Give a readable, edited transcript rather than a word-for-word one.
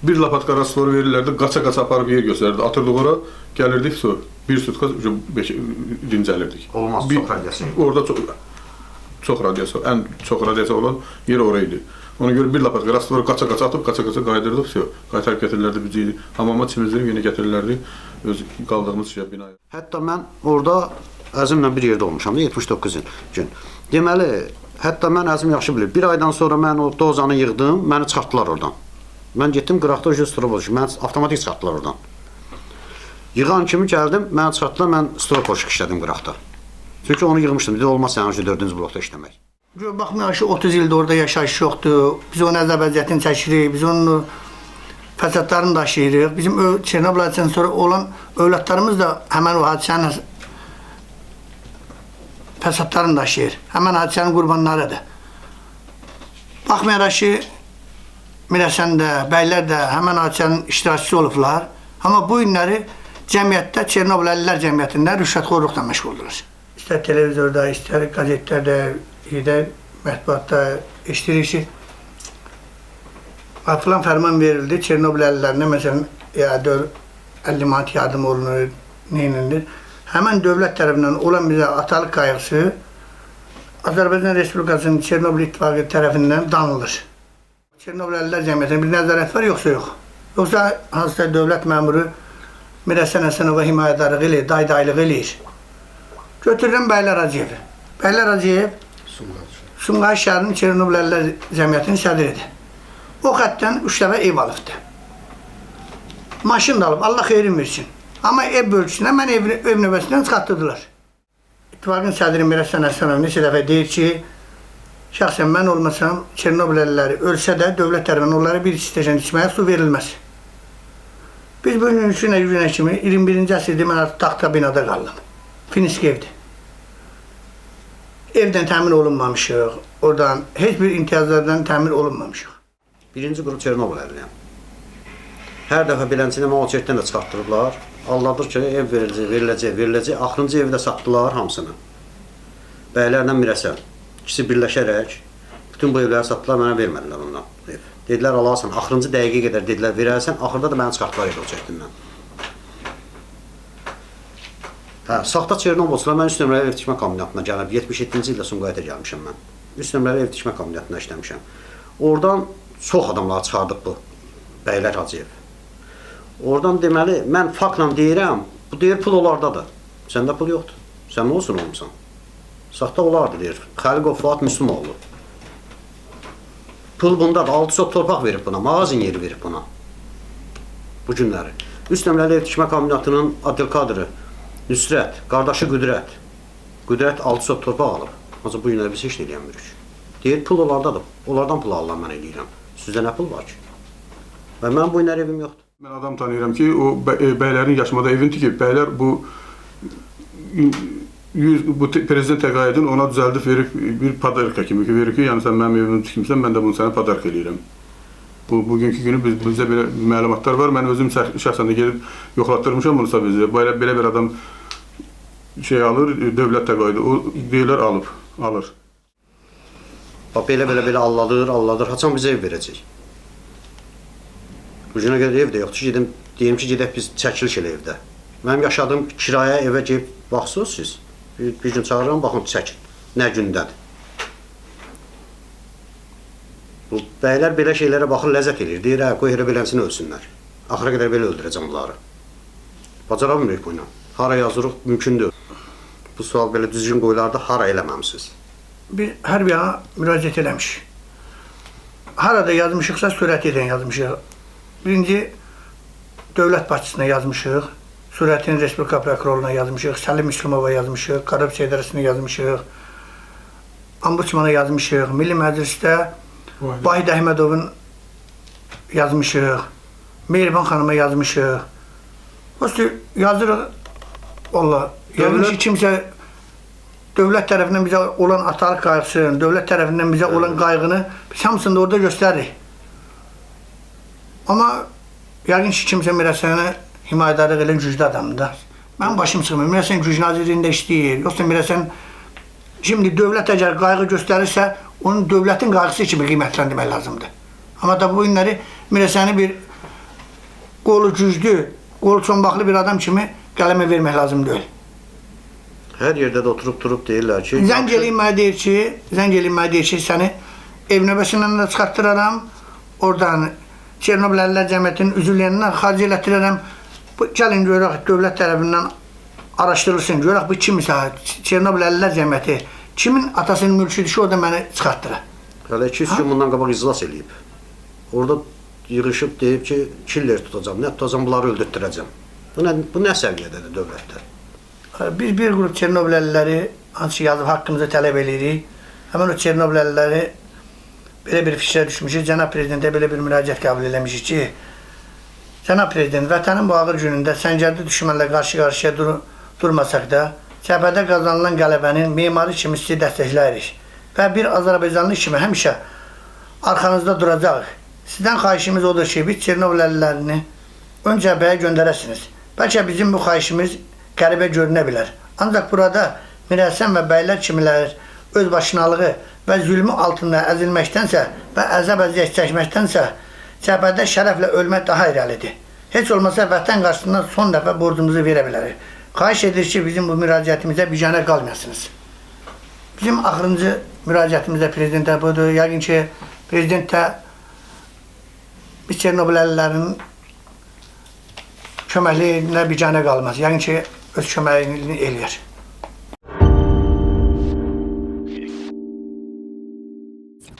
Bir lapatka rastvor verirlerdi, qaça-qaça aparıb yer göstərirdi. Atırdıq ora, gəlirdik, bir sutka dincəlirdik. Olmaz, çox radiyasiya. Orada çox radiyasiya, ən çox radiyasiya olan yer oraydı. Ona görə bir lapatka rastvoru qaça-qaça atıb, qaça-qaça qayıdırdıq, qaytarıb gətirirlərdi bizi. Hamama çimizdirib, yenə gətirirlərdi öz qaldığımız binaya. Hətta mən orada Əzimlə bir yerdə olmuşam, 79 gün. Deməli, hətta mən Əzim yaxşı bilir, bir aydan sonra mən o dozanı yığdım, məni çıxartdılar oradan. Mən getdim, qıraqda ucu strop oluşum, məni avtomatik çıxartdılar oradan. Yığan kimi gəldim, məni çıxartdılar, mən strop oluşuk işlədim qıraqda. Çünki onu yığmışdım, dedi, olmaz sənin üçün 4-cü blokda işləmək. Baxmayaraq ki, 30 ildir orada yaşayış yoxdur, biz onun əzab-əziyyətini çəkirik, biz onun fəsadlarını daşıyırıq. Bizim Çernobıl hadisədən sonra olan övladlarımız da həmən o hadisənin fəsadlarını daşıyır, həmən hadisənin qurbanlarıdır. Baxmayaraq ki, Mirəsən də, bəylər də həmən hadisənin iştirakçısı olublar. Amma bu günləri cəmiyyətdə, Çernobıl Əlillər Cəmiyyətində rüşvətxorluqla məşğuldurlar. İstər televizorda, istər qəzetlərdə, mətbuatda işləyirik ki, atılan fərman verildi, Çernobıl əlillərinə, məsələn, 50 manat yardım olunur, neyinilir. Həmən dövlət tərəfindən olan bizə atalıq qayğısı Azərbaycan Respublikasının Çernobıl İttifaqı tərəfindən danılır. Çernobıl Əlillər Cəmiyyətində bir nəzarət var, yoxsa yox. Yoxsa hansısa dövlət məmuru Mirəsən Həsənova himayədarlıq eləyir, daydaylıq eləyir. Götürürəm Bəylər Hacıyev. Bəylər Hacıyev Sumqayıt şəhərinin Çernobıl Əlillər Cəmiyyətinin sədridir. O xəttdən 3 dəfə ev alıbdır. Maşın da alıb, Allah xeyrin versin. Amma ev bölgüsündən mən ev növbəsindən çıxartdırdılar. İttifaqın sədri Mirəsən Həsənov neçə dəfə deyir ki, şəxsən mən olmasam, Çernobıl əlilləri ölsə də dövlət tərəfindən onlara bir stəkan içməyə su verilməz. Biz bu gün günə kimi 21-ci əsrdə mən artıq taxta binada qaldım. Finiski evdir. Evdən təmin olunmamışıq, oradan heç bir imtiyazlardan təmin olunmamışıq. Birinci qrup Çernobıl əliləyəm. Hər dəfə bilənçini Malçertdən də çıxartdırıblar. Alladır ki, ev veriləcək. Axırıncı evi də satdılar hamısını. Bəylərlə Mirəsən. İkisi birləşərək bütün bu evləri satdılar, mənə vermədilər ondan ev. Dedilər, alarsan, axırıncı dəqiqə qədər dedilər, verərsən, axırda da məni çıxartdılar ev Malçertindən. Saxta Çernobılçılar, mən üst nömrəli ev tikmə kombinatına gəlib, 77-ci ildə Sumqayıta gəlmişəm mən. Üst nömrəli ev tikmə kombinatına işləmişəm. Oradan çox adamları çıxardıq bu Bəylər Hacıyev. Oradan deməli, mən faktla deyirəm, bu deyir pul onlardadır. Səndə pul yoxdur. Sən nə olsun olmuşsan? Saxta olardı deyir. Xəliqov Fuad Müslümoğlu. Pul bundadır. 6 sot torpaq verib buna, mağazin yeri verib buna. Bu günləri. Üst nömrəli ev tikmə kombinatının Adil Nüsrət, qardaşı Qüdrət. Qüdrət 6 sot torpaq alıb. Ancaq bu günləri biz heç nə eləyəmirik. Deyir, pul onlardadır. Onlardan pul alırlar, mən eləyirəm. Sizdə nə pul var ki? Və mən bu günləri evim yoxdur. Mən adam tanıyıram ki, o bəylərin yaşamada evini tikib. Bəylər bu prezident təqaüdün ona düzəldib verib bir padarka kimi verir ki, yəni sən mənim evimi tikmişsən, mən də bunu sənə padarka eləyirəm. Bugünkü günü bizdə belə məlumatlar var. Mən özüm şəxsən də gedib yoxlatdırmışam bunu bizə. Belə bir adam alır, dövlət təqaüdü, o deyirlər alır. Belə alladır, haçan bizə ev verəcək. Bu günə qədər ev də yoxdur, deyim ki, gedək biz çəkiliş elə evdə. Mənim yaşadığım kirayə evə gəlib baxsınız siz, bir gün çağırıram, baxın, çəkin, nə gündədir. Bu bəylər belə şeylərə baxır, ləzzət edir, deyir, qoy elə belənsini ölsünlər. Axıra qədər belə öldürəcəm bunları. Bacara bilmirik bu ilə. Hara yazırıq, mümkündür. Bu sual belə düzgün qoyularda hara eləməmisiz? Biz hər bir yana müraciət eləmişik. Harada yazmışıqsa sürəti edən yazmışıq. Birinci, dövlət başçısına yazmışıq, Suriyyətin Respublika Prokuroruna yazmışıq, Səlim Müslümova yazmışıq, Korrupsiya İdarəsinə yazmışıq, Ombudsmana yazmışıq, Milli Məclisdə Vahid Əhmədovun yazmışıq, Mehriban xanıma yazmışıq. Yazırıq, valla, yəqin ki, kimsə dövlət tərəfindən bizə olan atalıq qayğısını, dövlət tərəfindən bizə olan qayğını biz hamısını da orada göstəririk. Amma yəqin ki, kimsə Mirəsənə himayədarlıq elən güclü adamdır da. Mənim başım çıxmır, Mirəsən güc nazirliyində işləyir, yoxsa Mirəsən şimdi dövlət əgər qayğı göstərirsə, onun dövlətin qayğısı kimi qiymətləndirmək lazımdır. Amma da bu günləri Mirəsəni bir qolu güclü, qol çombaxlı bir adam kimi qələmə vermək lazım deyil. Hər yerdə də oturub durub deyirlər ki, Zəng eləyib mənə deyir ki, səni ev növbəsindən də çıxartdıraram, oradan Çernobil Əlillər Cəmiyyətinin üzvlüyündən xaric elətdirərəm. Gəlin görək, dövlət tərəfindən araşdırılsın, görək bu kimsə, Çernobil Əlillər Cəmiyyəti kimin atasının mülküdür ki, orada məni çıxartdıra. hələ 2-3 gün bundan qabaq iclas eləyib. Orada yığışıb deyib ki, killer tutacam, nə tutacam, bunları öldürtdürəcəm. Bu nə səviyyədədir dövlətdə? Biz bir qrup Çernobil əlilləri hansı yazıb haqqımızı tələb edirik. Həmin o Çernobil əlilləri belə bir fikrə düşmüşük. Cənab Prezidentə belə bir müraciət qəbul eləmişik ki, Cənab Prezident, vətənin bu ağır günündə səngərli düşmənlə qarşı-qarşıya durmasaq da, cəbhədə qazanılan qələbənin memarı kimi sizi dəstəkləyirik. Və bir Azərbaycanlı kimi həmişə arxanızda duracaq. Sizdən xahişimiz odur ki, biz Çernobil əlillərini ön cəbhəyə göndərəsiniz. Bəlkə bizim bu xahişimiz qəribə görünə bilər. Ancaq burada Mirəsən və bəylər kimilər özbaşınalığı və zülmü altında əzilməkdənsə və əzab-əziyyət çəkməkdənsə cəbhədə şərəflə ölmək daha irəlidir. Heç olmasa vətən qarşısında son dəfə borcumuzu verə bilərik. Xahiş edir ki, bizim bu müraciətimizə biganə qalmayasınız. Bizim axırıncı müraciətimizdə Prezidentə budur. Yəqin ki, Prezident də biz Çernobil əlillərinin köməkliyinə biganə qalmaz. Yəqin ki, öz köməyini eləyər.